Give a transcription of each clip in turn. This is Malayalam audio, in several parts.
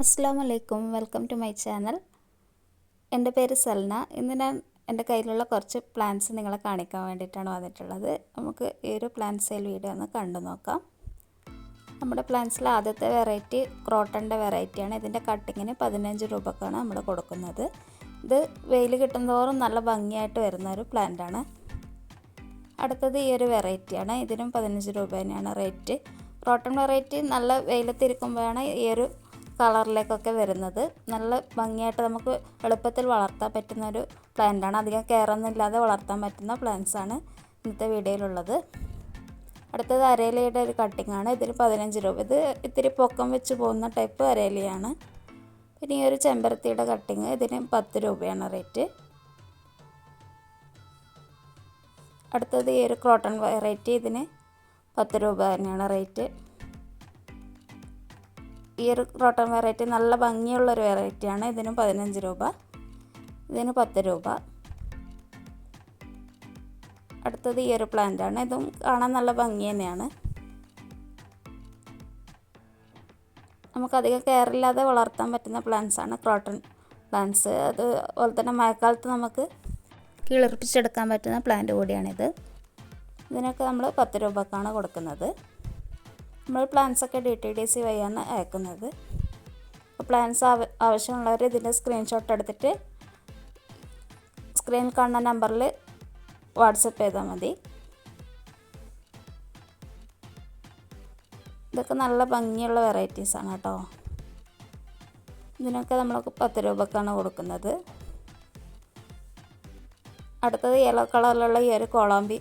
അസ്സലാമു അലൈക്കും, വെൽക്കം ടു മൈ ചാനൽ. എൻ്റെ പേര് സൽന. ഇന്ന് ഞാൻ എൻ്റെ കയ്യിലുള്ള കുറച്ച് പ്ലാന്റ്സ് നിങ്ങളെ കാണിക്കാൻ വേണ്ടിയിട്ടാണ് വന്നിട്ടുള്ളത്. നമുക്ക് ഈ ഒരു പ്ലാന്റ് സെയിൽ വീഡിയോ ഒന്ന് കണ്ടു നോക്കാം. നമ്മുടെ പ്ലാന്റ്സിലെ ആദ്യത്തെ വെറൈറ്റി ക്രോട്ടൻ്റെ വെറൈറ്റിയാണ്. ഇതിൻ്റെ കട്ടിങ്ങിന് 15 രൂപക്കാണ് നമ്മൾ കൊടുക്കുന്നത്. ഇത് വെയിൽ കിട്ടുന്നതോറും നല്ല ഭംഗിയായിട്ട് വരുന്ന ഒരു പ്ലാന്റാണ്. അടുത്തത് ഈ ഒരു വെറൈറ്റിയാണ്. ഇതിനും 15 രൂപ തന്നെയാണ് റേറ്റ്. ക്രോട്ടൺ വെറൈറ്റി നല്ല വെയിലത്തിരിക്കുമ്പോഴാണ് ഈ ഒരു കളറിലേക്കൊക്കെ വരുന്നത്. നല്ല ഭംഗിയായിട്ട് നമുക്ക് എളുപ്പത്തിൽ വളർത്താൻ പറ്റുന്നൊരു പ്ലാന്റാണ്. അധികം കെയറൊന്നും ഇല്ലാതെ വളർത്താൻ പറ്റുന്ന പ്ലാന്റ്സാണ് ഇന്നത്തെ വീഡിയോയിലുള്ളത്. അടുത്തത് അരേലിയുടെ ഒരു കട്ടിങ്ങാണ്. ഇതിന് 15 രൂപ. ഇത് ഇത്തിരി പൊക്കം വെച്ച് പോകുന്ന ടൈപ്പ് അരേലിയാണ്. പിന്നെ ഈ ഒരു ചെമ്പരത്തിയുടെ കട്ടിങ്, ഇതിന് 10 രൂപയാണ് റേറ്റ്. അടുത്തത് ഈ ഒരു ക്രോട്ടൺ വെറൈറ്റി, ഇതിന് 10 രൂപ തന്നെയാണ് റേറ്റ്. ഈ ഒരു ക്രോട്ടൺ വെറൈറ്റി നല്ല ഭംഗിയുള്ളൊരു വെറൈറ്റിയാണ്. ഇതിനും 15 രൂപ, ഇതിന് 10 രൂപ. അടുത്തത് ഈ ഒരു പ്ലാന്റാണ്. ഇതും കാണാൻ നല്ല ഭംഗി തന്നെയാണ്. നമുക്കധികം കെയറില്ലാതെ വളർത്താൻ പറ്റുന്ന പ്ലാന്റ്സാണ് ക്രോട്ടൺ പ്ലാന്റ്സ്. അതുപോലെ തന്നെ മഴക്കാലത്ത് നമുക്ക് കിളിർപ്പിച്ചെടുക്കാൻ പറ്റുന്ന പ്ലാന്റ് കൂടിയാണിത്. ഇതിനൊക്കെ നമ്മൾ 10 രൂപക്കാണ് കൊടുക്കുന്നത്. നമ്മൾ പ്ലാൻസൊക്കെ DTDC വഴിയാണ് അയക്കുന്നത്. അപ്പോൾ പ്ലാൻസ് ആവശ്യമുള്ളവർ ഇതിൻ്റെ സ്ക്രീൻഷോട്ട് എടുത്തിട്ട് സ്ക്രീനിൽ കാണുന്ന നമ്പറിൽ വാട്സപ്പ് ചെയ്താൽ മതി. ഇതൊക്കെ നല്ല ഭംഗിയുള്ള വെറൈറ്റീസാണ് കേട്ടോ. ഇതിനൊക്കെ നമ്മൾ 10 രൂപക്കാണ് കൊടുക്കുന്നത്. അടുത്തത് യെല്ലോ കളറിലുള്ള ഈ ഒരു കോളാമ്പി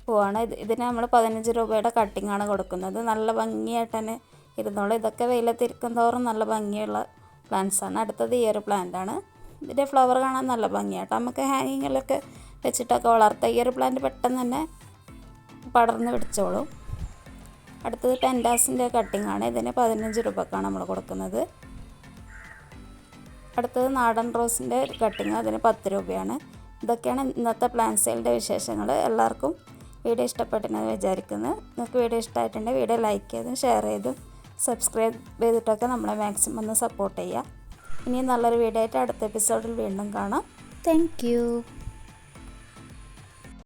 പൂവാണ്. ഇതിന് നമ്മൾ 15 രൂപയുടെ കട്ടിങ്ങാണ് കൊടുക്കുന്നത്. നല്ല ഭംഗിയായിട്ട് തന്നെ ഇരുന്നോളൂ. ഇതൊക്കെ വെയിലത്തിരിക്കും തോറും നല്ല ഭംഗിയുള്ള പ്ലാന്റ്സാണ്. അടുത്തത് ഈ ഒരു പ്ലാന്റാണ്. ഇതിൻ്റെ ഫ്ലവർ കാണാൻ നല്ല ഭംഗിയാട്ടോ. നമുക്ക് ഹാങ്ങിങ്ങിലൊക്കെ വെച്ചിട്ടൊക്കെ വളർത്താം. ഈ ഒരു പ്ലാന്റ് പെട്ടെന്ന് തന്നെ പടർന്ന് പിടിച്ചോളും. അടുത്തത് പെൻഡാസിൻ്റെ കട്ടിങ്ങാണ്. ഇതിന് 15 രൂപക്കാണ് നമ്മൾ കൊടുക്കുന്നത്. അടുത്തത് നാടൻ റോസിൻ്റെ കട്ടിങ്, അതിന് 10 രൂപയാണ്. ഇതൊക്കെയാണ് ഇന്നത്തെ പ്ലാന്റ് സെയിലിൻ്റെ വിശേഷങ്ങൾ. എല്ലാവർക്കും വീഡിയോ ഇഷ്ടപ്പെട്ടെന്ന് വിചാരിക്കുന്നു. നിങ്ങൾക്ക് വീഡിയോ ഇഷ്ടമായിട്ടുണ്ടെങ്കിൽ വീഡിയോ ലൈക്ക് ചെയ്തും ഷെയർ ചെയ്തും സബ്സ്ക്രൈബ് ചെയ്തിട്ടൊക്കെ നമ്മളെ മാക്സിമം ഒന്ന് സപ്പോർട്ട് ചെയ്യുക. ഇനി നല്ലൊരു വീഡിയോ ആയിട്ട് അടുത്ത എപ്പിസോഡിൽ വീണ്ടും കാണാം. Thank you.